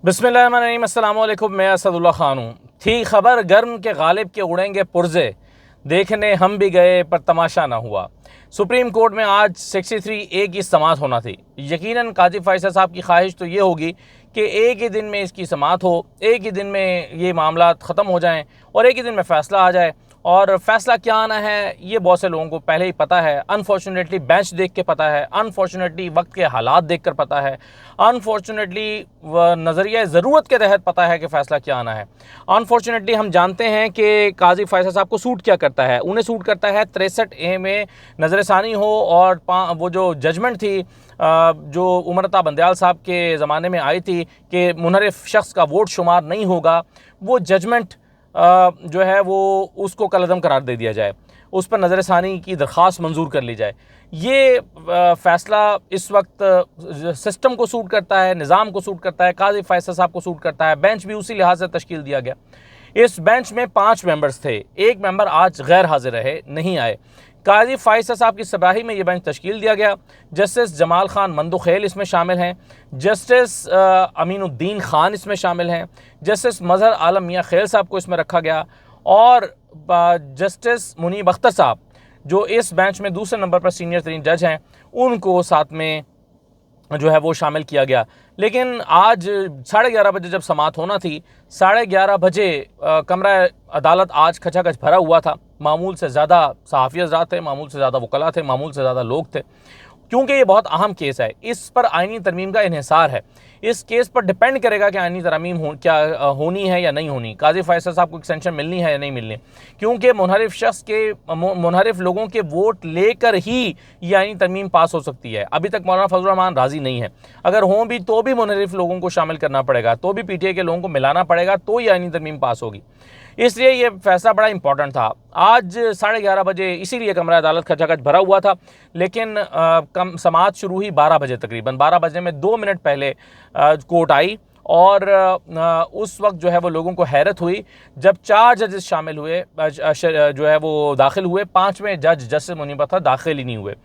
बिस्मिल्लाहिर्रहमानिर्रहीम, अस्सलाम वालेकुम। मैं असदुल्ला ख़ान हूँ। थी खबर गर्म के गालिब के उड़ेंगे पुर्जे, देखने हम भी गए पर तमाशा ना हुआ। सुप्रीम कोर्ट में आज 63A की समाअत होना थी। यकीनन काजी फैसल साहब की ख्वाहिश तो ये होगी कि एक ही दिन में इसकी समाअत हो, एक ही दिन में ये मामला ख़त्म हो जाएं और एक ही दिन में फ़ैसला आ जाए। और फैसला क्या आना है ये बहुत से लोगों को पहले ही पता है। अनफॉर्चुनेटली बेंच देख के पता है, अनफॉर्चुनेटली वक्त के हालात देख कर पता है, अनफॉर्चुनेटली नज़रिया ज़रूरत के तहत पता है कि फ़ैसला क्या आना है। अनफॉर्चुनेटली हम जानते हैं कि काजी फैसल साहब को सूट क्या करता है। उन्हें सूट करता है 63A में नज़रसानी हो और वो जो जजमेंट थी जो उमर अता बंदयाल साहब के ज़माने में आई थी कि मुनहरिफ शख्स का वोट शुमार नहीं होगा, वो जजमेंट जो है वो उसको कलअदम करार दे दिया जाए, उस पर नज़रसानी की दरख्वास्त मंजूर कर ली जाए। ये फ़ैसला इस वक्त सिस्टम को सूट करता है, निज़ाम को सूट करता है, काजी फैसल साहब को सूट करता है। बेंच भी उसी लिहाज से तश्कील दिया गया। इस बेंच में 5 मेंबर्स थे, एक मेंबर आज गैर हाजिर रहे, नहीं आए। काजी फैसल साहब की सरबराही में ये बेंच तश्कील दिया गया। जस्टिस जमाल खान मंदुखेल इसमें शामिल हैं, जस्टिस अमीनुद्दीन खान इसमें शामिल हैं, जस्टिस मजहर आलम मियाँ खेल साहब को इसमें रखा गया और जस्टिस मुनीब अख्तर साहब जो इस बेंच में दूसरे नंबर पर सीनियर तरीन जज हैं, उनको साथ में जो है वो शामिल किया गया। लेकिन आज 11:30 बजे जब समाअत होना थी, 11:30 बजे कमरा अदालत आज खचाखच भरा हुआ था। मामूल से ज़्यादा सहाफ़ी हज़रात थे, मामूल से ज़्यादा वकला थे, मामूल से ज़्यादा लोग थे, क्योंकि ये बहुत अहम केस है। इस पर आइनी तरमीम का इन्हिसार है। इस केस पर डिपेंड करेगा कि आइनी तरमीम क्या होनी है या नहीं होनी, काजी फैसल साहब को एक्सटेंशन मिलनी है या नहीं मिलनी, क्योंकि मुनहरिफ शख्स के मुनहरिफ लोगों के वोट लेकर ही ये आइनी तरमीम पास हो सकती है। अभी तक मौलाना फजलुर रहमान राज़ी नहीं है। अगर हों भी तो भी मुनहरिफ लोगों को शामिल करना पड़ेगा, तो भी PTI के लोगों को मिलाना पड़ेगा, तो ये आइनी तरमीम पास होगी। इसलिए ये फैसला बड़ा इंपॉर्टेंट था। आज 11:30 बजे इसीलिए कमरा अदालत खचाखच भरा हुआ था। लेकिन समाअत शुरू हुई 12 बजे, तकरीबन 12 बजे में 2 मिनट पहले कोर्ट आई और उस वक्त जो है वो लोगों को हैरत हुई जब 4 जजेस शामिल हुए, जो है वो दाखिल हुए। 5वें जज जस्टिस मुनीब अख्तर दाखिल ही नहीं हुए,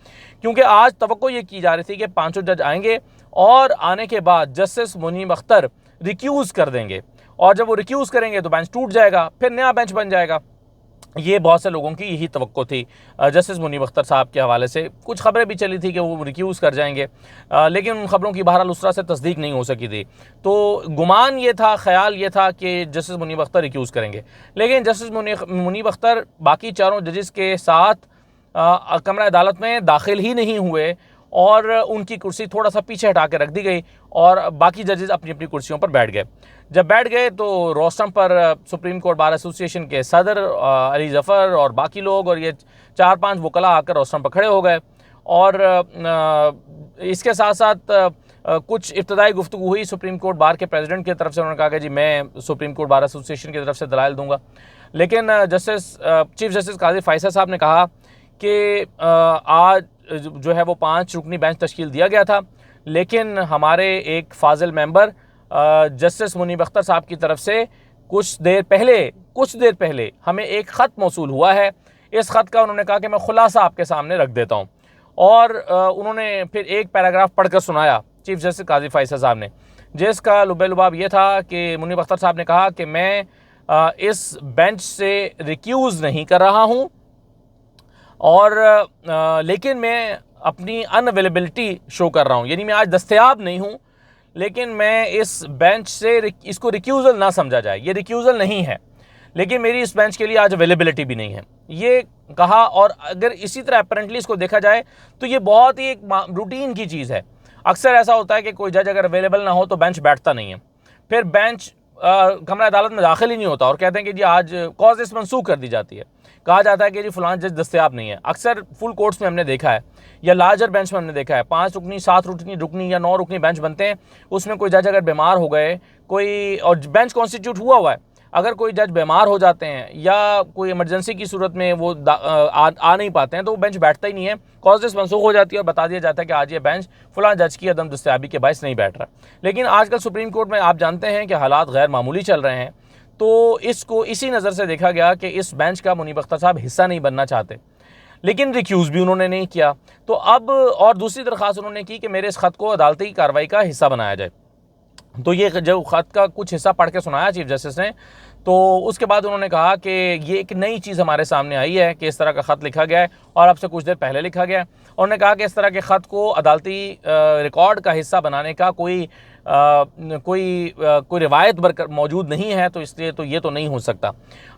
क्योंकि आज तवक्को ये की जा रही थी कि 5 जज आएंगे और आने के बाद जस्टिस मुनीब अख्तर रिक्यूज़ कर देंगे, और जब वो रिक्यूज़ करेंगे तो बेंच टूट जाएगा, फिर नया बेंच बन जाएगा। ये बहुत से लोगों की यही तवक्को थी। जस्टिस मुनीब अख्तर साहब के हवाले से कुछ खबरें भी चली थी कि वो रिक्यूज़ कर जाएंगे, लेकिन उन खबरों की बहरहाल उस तरह से तस्दीक नहीं हो सकी थी। तो गुमान ये था, ख्याल ये था कि जस्टिस मुनीब अख्तर रिक्यूज़ करेंगे, लेकिन जस्टिस मुनीब अख्तर बाकी चारों जजेस के साथ कमरा अदालत में दाखिल ही नहीं हुए और उनकी कुर्सी थोड़ा सा पीछे हटा के रख दी गई और बाकी जजेस अपनी अपनी कुर्सियों पर बैठ गए। जब बैठ गए तो रोस्टम पर सुप्रीम कोर्ट बार एसोसिएशन के सदर अली ज़फ़र और बाकी लोग और ये 4-5 वकला आकर रोस्टम पर खड़े हो गए और इसके साथ साथ कुछ इब्तदाई गुफ्तगू हुई सुप्रीम कोर्ट बार के प्रेसिडेंट की तरफ से। उन्होंने कहा कि जी मैं सुप्रीम कोर्ट बार एसोसिएशन की तरफ से दलाइल दूंगा, लेकिन चीफ जस्टिस काजी फैसल साहब ने कहा कि आज जो है वो 5 रुकनी बेंच तश्कील दिया गया था, लेकिन हमारे एक फाजिल मेंबर जस्टिस मुनीब अख्तर साहब की तरफ से कुछ देर पहले हमें एक ख़त मौसूल हुआ है। इस ख़त का उन्होंने कहा कि मैं खुलासा आपके सामने रख देता हूँ, और उन्होंने फिर एक पैराग्राफ पढ़कर सुनाया चीफ जस्टिस काजी फैसल साहब ने, जिसका लुबे-लुबाब ये था कि मुनीब अख्तर साहब ने कहा कि मैं इस बेंच से रिक्यूज़ नहीं कर रहा हूँ और लेकिन मैं अपनी अनअवेलेबिलिटी शो कर रहा हूँ, यानी मैं आज दस्तयाब नहीं हूँ, लेकिन मैं इस बेंच से इसको रिक्यूज़ल ना समझा जाए, ये रिक्यूज़ल नहीं है, लेकिन मेरी इस बेंच के लिए आज अवेलेबिलिटी भी नहीं है, ये कहा। और अगर इसी तरह अपेरेंटली इसको देखा जाए तो ये बहुत ही एक रूटीन की चीज़ है। अक्सर ऐसा होता है कि कोई जज अगर अवेलेबल ना हो तो बेंच बैठता नहीं है, फिर बेंच कमरा अदालत में दाखिल ही नहीं होता और कहते हैं कि जी आज कॉज मंसूख कर दी जाती है। कहा जाता है कि जी फलां जज दस्तयाब नहीं है। अक्सर फुल कोर्ट्स में हमने देखा है या लार्जर बेंच में हमने देखा है 5 रुकनी 7 रुकनी या 9 रुकनी बेंच बनते हैं। उसमें कोई जज अगर बीमार हो गए, कोई और बेंच कॉन्स्टिट्यूट हुआ है, अगर कोई जज बीमार हो जाते हैं या कोई इमरजेंसी की सूरत में वो आ नहीं पाते हैं तो वो बेंच बैठता ही नहीं है, कॉजेस मनसूख हो जाती है और बता दिया जाता है कि आज ये बेंच फलां जज की अदम दस्तयाबी के बायस नहीं बैठ रहा। लेकिन आजकल सुप्रीम कोर्ट में आप जानते हैं कि हालात गैर मामूली चल रहे हैं, तो इसको इसी नज़र से देखा गया कि इस बेंच का मुनीब अख्तर साहब हिस्सा नहीं बनना चाहते, लेकिन रिक्यूज़ भी उन्होंने नहीं किया। तो अब और दूसरी दरख्वास्त उन्होंने की कि मेरे इस ख़त को अदालती कार्रवाई का हिस्सा बनाया जाए। तो ये जो ख़त का कुछ हिस्सा पढ़ के सुनाया चीफ जस्टिस ने, तो उसके बाद उन्होंने कहा कि ये एक नई चीज़ हमारे सामने आई है कि इस तरह का ख़त लिखा गया है और अब से कुछ देर पहले लिखा गया है। उन्होंने कहा कि इस तरह के ख़त को अदालती रिकॉर्ड का हिस्सा बनाने का कोई रिवायत मौजूद नहीं है, तो इसलिए तो ये तो नहीं हो सकता।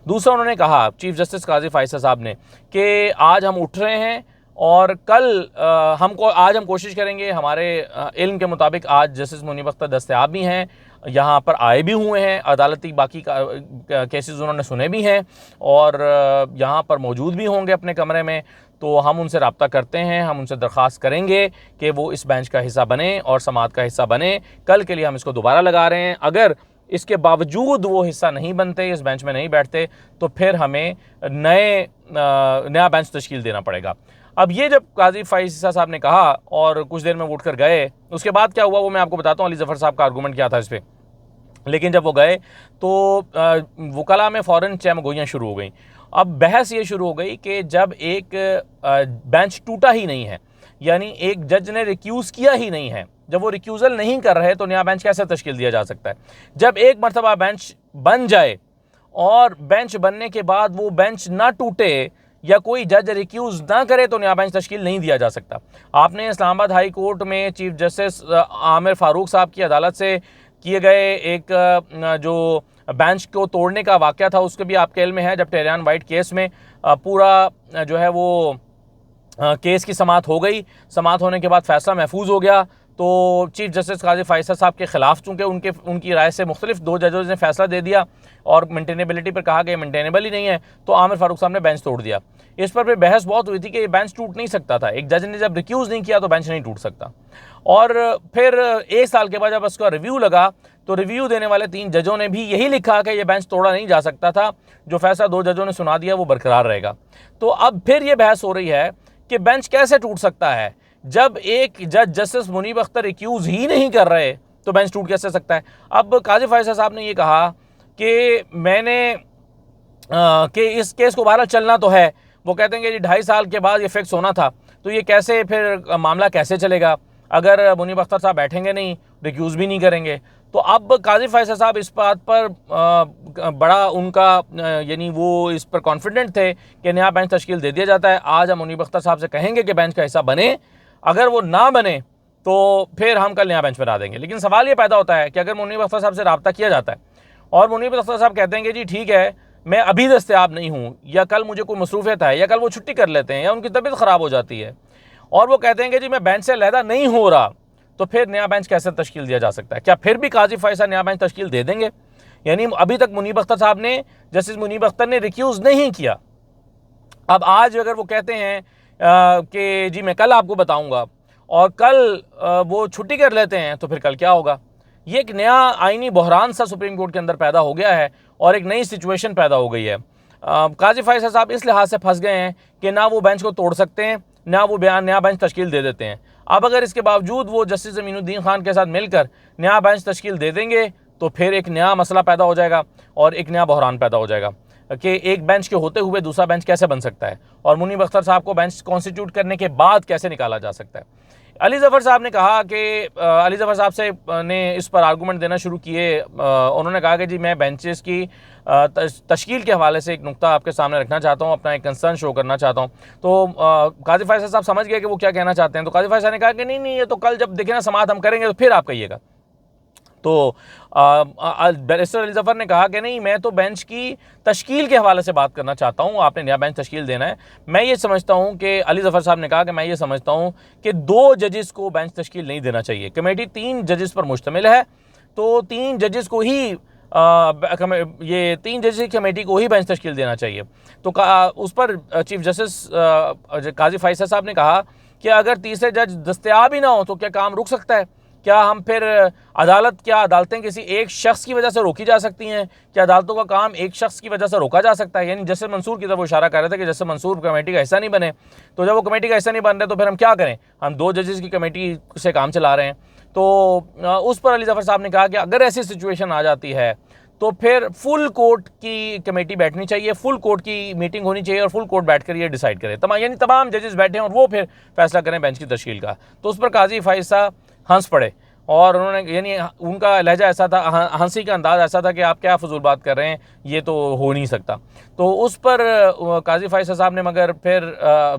दूसरा उन्होंने कहा चीफ जस्टिस काजी फायसा साहब ने कि आज हम उठ रहे हैं और कल आज हम कोशिश करेंगे, हमारे इल्म के मुताबिक आज जस्टिस मुनीब अख्तर दस्तयाब भी हैं, यहाँ पर आए भी हुए हैं, अदालती बाकी केसेस उन्होंने सुने भी हैं और यहाँ पर मौजूद भी होंगे अपने कमरे में। तो हम उनसे रब्ता करते हैं, हम उनसे दरख्वास्त करेंगे कि वो इस बेंच का हिस्सा बने और समाअत का हिस्सा बने। कल के लिए हम इसको दोबारा लगा रहे हैं। अगर इसके बावजूद वो हिस्सा नहीं बनते, इस बेंच में नहीं बैठते, तो फिर हमें नया बेंच तश्कील देना पड़ेगा। अब ये जब काजी फायसा साहब ने कहा और कुछ देर में उठ कर गए, उसके बाद क्या हुआ वो मैं आपको बताता हूँ। अली ज़फ़र साहब का आर्गूमेंट क्या था इस पर। लेकिन जब वो गए तो वकला में फ़ौरन चहमगोइयाँ शुरू हो गई। अब बहस ये शुरू हो गई कि जब एक बेंच टूटा ही नहीं है, यानी एक जज ने रिक्यूज़ किया ही नहीं है, जब वो रिक्यूज़ल नहीं कर रहे तो नया बेंच कैसे तश्कील दिया जा सकता है। जब एक मरतबा बेंच बन जाए और बेंच बनने के बाद वो बेंच ना टूटे या कोई जज रिक्यूज़ ना करे तो नया बेंच तश्कील नहीं दिया जा सकता। आपने इस्लामाबाद हाई कोर्ट में चीफ जस्टिस आमिर फ़ारूक साहब की अदालत से किए गए एक जो बेंच को तोड़ने का वाक़या था उसके भी आपके इल्म में है। जब टेरियान वाइट केस में पूरा जो है वो केस की समाअत हो गई, समाअत होने के बाद फ़ैसला महफूज हो गया, तो चीफ जस्टिस काजी फायसा साहब के ख़िलाफ़ चूँकि उनकी राय से मुख्तलिफ दो जजों ने फ़ैसला दे दिया और मेंटेनेबिलिटी पर कहा कि मेंटेनेबल ही नहीं है, तो आमिर फ़ारूक साहब ने बेंच तोड़ दिया। इस पर फिर बहस बहुत हुई थी कि ये बेंच टूट नहीं सकता था। एक जज ने जब रिक्यूज़ नहीं किया तो बेंच नहीं टूट सकता। और फिर 1 साल के बाद जब उसका रिव्यू लगा तो रिव्यू देने वाले 3 जजों ने भी यही लिखा कि ये बेंच तोड़ा नहीं जा सकता था, जो फैसला 2 जजों ने सुना दिया वो बरकरार रहेगा। तो अब फिर ये बहस हो रही है कि बेंच कैसे टूट सकता है। जब एक जज जस्टिस मुनीब अख्तर रिक्यूज़ ही नहीं कर रहे तो बेंच टूट कैसे सकता है। अब काजी फायसा साहब ने ये कहा कि कि इस केस को बहरहाल चलना तो है। वो कहते हैं कि 2.5 साल के बाद ये फिक्स होना था, तो ये कैसे फिर मामला कैसे चलेगा अगर मुनीब अख्तर साहब बैठेंगे नहीं, रिक्यूज़ भी नहीं करेंगे। तो अब काजी फायसा साहब इस बात पर बड़ा उनका यानी वो इस पर कॉन्फिडेंट थे कि नया बेंच तश्कील दे दिया जाता है। आज हम मुनीब अख्तर साहब से कहेंगे कि बेंच का हिस्सा बने, अगर वो ना बने तो फिर हम कल नया बेंच बना देंगे। लेकिन सवाल ये पैदा होता है कि अगर मुनीब अख्तर साहब से रब्ता किया जाता है और मुनीब अख्तर साहब कहते हैं कि जी ठीक है मैं अभी दस्तयाब नहीं हूँ, या कल मुझे कोई मसरूफियत है, या कल वो छुट्टी कर लेते हैं, या उनकी तबीयत ख़राब हो जाती है और वो कहते हैं कि जी मैं बेंच से अलहदा नहीं हो रहा, तो फिर नया बेंच कैसे तश्कील दिया जा सकता है। क्या फिर भी काजी फायसा नया बेंच तश्कील दे देंगे? यानी अभी तक मुनीब अख्तर साहब ने, जस्टिस मुनीब अख्तर ने रिक्यूज़ नहीं किया। अब आज अगर वो कहते हैं कि जी मैं कल आपको बताऊंगा और कल वो छुट्टी कर लेते हैं, तो फिर कल क्या होगा। ये एक नया आईनी बहरान सा सुप्रीम कोर्ट के अंदर पैदा हो गया है और एक नई सिचुएशन पैदा हो गई है। काजी फायसा साहब इस लिहाज से फंस गए हैं कि ना वो बेंच को तोड़ सकते हैं, ना वो नया बेंच तश्कील दे देते हैं। अब अगर इसके बावजूद वो जस्टिस ज़मीनुद्दीन खान के साथ मिलकर नया बेंच तश्कील दे देंगे तो फिर एक नया मसला पैदा हो जाएगा और एक नया बहरान पैदा हो जाएगा कि एक बेंच के होते हुए दूसरा बेंच कैसे बन सकता है और मुनीब अख्तर साहब को बेंच कॉन्स्टिट्यूट करने के बाद कैसे निकाला जा सकता है। अली ज़फ़र साहब ने कहा कि अली ज़फ़र साहब से ने इस पर आर्गूमेंट देना शुरू किए। उन्होंने कहा कि जी मैं बेंचेस की तश्कील के हवाले से एक नुक्ता आपके सामने रखना चाहता हूँ, अपना एक कंसर्न शो करना चाहता हूँ। तो काजी फायसा साहब समझ गए कि वो क्या कहना चाहते हैं। तो काजी फायसा ने कहा कि नहीं ये तो कल जब देखे ना समाअत हम करेंगे तो फिर आप कहिएगा। तो बैरिस्टर अली ज़फ़र ने कहा कि नहीं मैं तो बेंच की तश्कील के हवाले से बात करना चाहता हूँ, आपने नया बेंच तश्कील देना है। मैं ये समझता हूँ कि अली ज़फ़र साहब ने कहा कि मैं ये समझता हूँ कि 2 जजेस को बेंच तश्कील नहीं देना चाहिए। कमेटी 3 जजेस पर मुश्तमिल है, तो 3 जजेस को ही ये 3 जजेस की कमेटी को ही बेंच तश्कील देना चाहिए। तो उस पर चीफ जस्टिस काजी फायसा साहब ने कहा कि अगर तीसरे जज दस्तयाब ही ना हो तो क्या काम रुक सकता है? क्या हम फिर अदालतें किसी एक शख्स की वजह से रोकी जा सकती हैं? क्या अदालतों का काम एक शख्स की वजह से रोका जा सकता है? यानी जस्टिस मंसूर की तरफ वो इशारा कर रहे थे कि जस्टिस मंसूर कमेटी का हिस्सा नहीं बने, तो जब वो कमेटी का हिस्सा नहीं बन रहे तो फिर हम क्या करें? हम 2 जजेस की कमेटी से काम चला रहे हैं। तो उस पर अली ज़फ़र साहब ने कहा कि अगर ऐसी सिचुएशन आ जाती है तो फिर फुल कोर्ट की कमेटी बैठनी चाहिए, फुल कोर्ट की मीटिंग होनी चाहिए और फुल कोर्ट बैठकर ये डिसाइड करे, यानी तमाम जजेस बैठे और वो फिर फैसला करें बेंच की तश्कील का। तो उस पर काजी फायसा हंस पड़े और उन्होंने यानी उनका लहजा ऐसा था, हंसी का अंदाज़ ऐसा था कि आप क्या फजूल बात कर रहे हैं, ये तो हो नहीं सकता। तो उस पर काजी फैसल साहब ने मगर फिर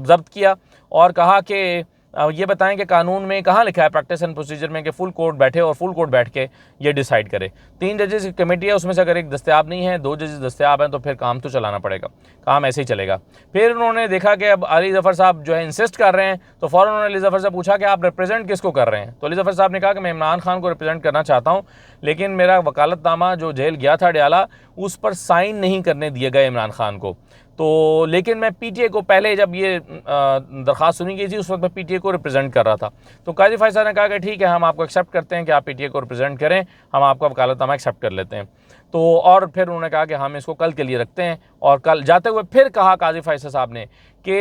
जब्त किया और कहा कि ये बताएं कि कानून में कहाँ लिखा है प्रैक्टिस एंड प्रोसीजर में कि फुल कोर्ट बैठे और फुल कोर्ट बैठ के ये डिसाइड करे। 3 जजेस की कमेटी है, उसमें से अगर एक दस्तयाब नहीं है, 2 जजेस दस्तयाब हैं, तो फिर काम तो चलाना पड़ेगा, काम ऐसे ही चलेगा। फिर उन्होंने देखा कि अब अली ज़फ़र साहब जो है इंसिस्ट कर रहे हैं, तो फ़ौरन उन्होंने अली ज़फ़र से पूछा कि आप रिप्रेजेंट किसको कर रहे हैं। तो अली ज़फ़र साहब ने कहा कि मैं इमरान खान को रिप्रेजेंट करना चाहता हूँ, लेकिन मेरा वकालतनामा जो जेल गया था अडयाला, उस पर साइन नहीं करने दिए गए इमरान खान को। तो लेकिन मैं पीटीए को, पहले जब ये दरख्वास्त सुनी गई थी उस वक्त मैं पीटीए को रिप्रेजेंट कर रहा था। तो काजी फैसल ने कहा कि ठीक है, हम आपको एक्सेप्ट करते हैं कि आप पीटीए को रिप्रेजेंट करें, हम आपका वकालतनामा एक्सेप्ट कर लेते हैं। तो और फिर उन्होंने कहा कि हम इसको कल के लिए रखते हैं। और कल जाते हुए फिर कहा काजी फैसल साहब ने कि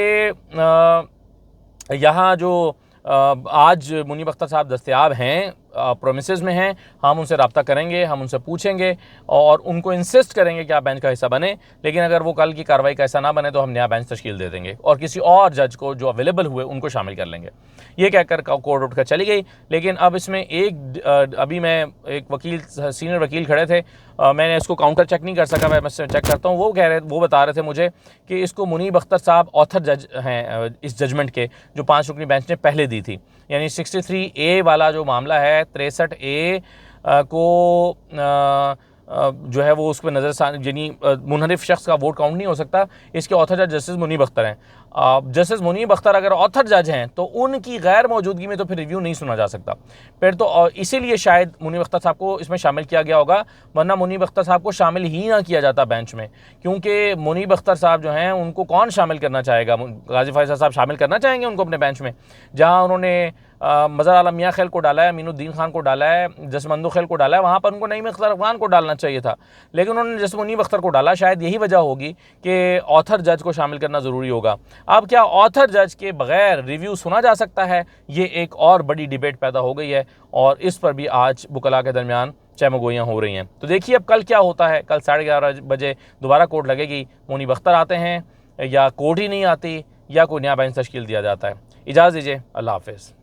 यहाँ जो आज मुनीब अख्तर साहब दस्तयाब हैं, प्रोमिसेस में हैं, हम उनसे रब्ता करेंगे, हम उनसे पूछेंगे और उनको इंसिस्ट करेंगे कि आप बेंच का हिस्सा बने, लेकिन अगर वो कल की कार्रवाई का हिस्सा ना बने तो हम नया बेंच तश्कील दे देंगे और किसी और जज को जो अवेलेबल हुए उनको शामिल कर लेंगे। ये कहकर कोर्ट उठकर चली गई। लेकिन अब इसमें अभी मैं एक वकील, सीनियर वकील खड़े थे, मैंने इसको काउंटर चेक नहीं कर सका, मैं चेक करता हूँ। वो बता रहे थे मुझे कि इसको मुनीब अख्तर साहब ऑथर जज हैं इस जजमेंट के, जो 5 रुकनी बेंच ने पहले दी थी। यानी 63A वाला जो मामला है, 63A को जो है वो उस पर नज़र, यानी मुनहरिफ शख्स का वोट काउंट नहीं हो सकता। इसके ऑथर जज जस्टिस मुनीब अख्तर हैं। जस्टिस मुनीब अख्तर अगर ऑथर जज हैं तो उनकी गैर मौजूदगी में तो फिर रिव्यू नहीं सुना जा सकता। फिर तो इसीलिए शायद मुनीब अख्तर साहब को इसमें शामिल किया गया होगा, वरना मुनीब अख्तर साहब को शामिल ही ना किया जाता बेंच में, क्योंकि मुनीब अख्तर साहब जो हैं उनको कौन शामिल करना चाहेगा। काजी फैसल साहब शामिल करना चाहेंगे उनको अपने बेंच में, जहाँ उन्होंने मज़हर आलम मियाँ खैल को डाला है, अमीनुद्दीन खान को डाला है, जसमंदो खैल को डाला है, वहाँ पर उनको नईम अख्तर खान को डालना चाहिए था, लेकिन उन्होंने जस मुनीब अख्तर को डाला। शायद यही वजह होगी कि ऑथर जज को शामिल करना ज़रूरी होगा। अब क्या ऑथर जज के बग़ैर रिव्यू सुना जा सकता है, ये एक और बड़ी डिबेट पैदा हो गई है और इस पर भी आज वकला के दरमियान चहमगोइयाँ हो रही हैं। तो देखिए अब कल क्या होता है। कल 11:30 बजे दोबारा कोर्ट लगेगी, मुनीब अख्तर आते हैं या कोर्ट ही नहीं आती या कोई नया बेंच तश्कील दिया जाता है। इजाज़त दीजिए, अल्लाह हाफ़िज़।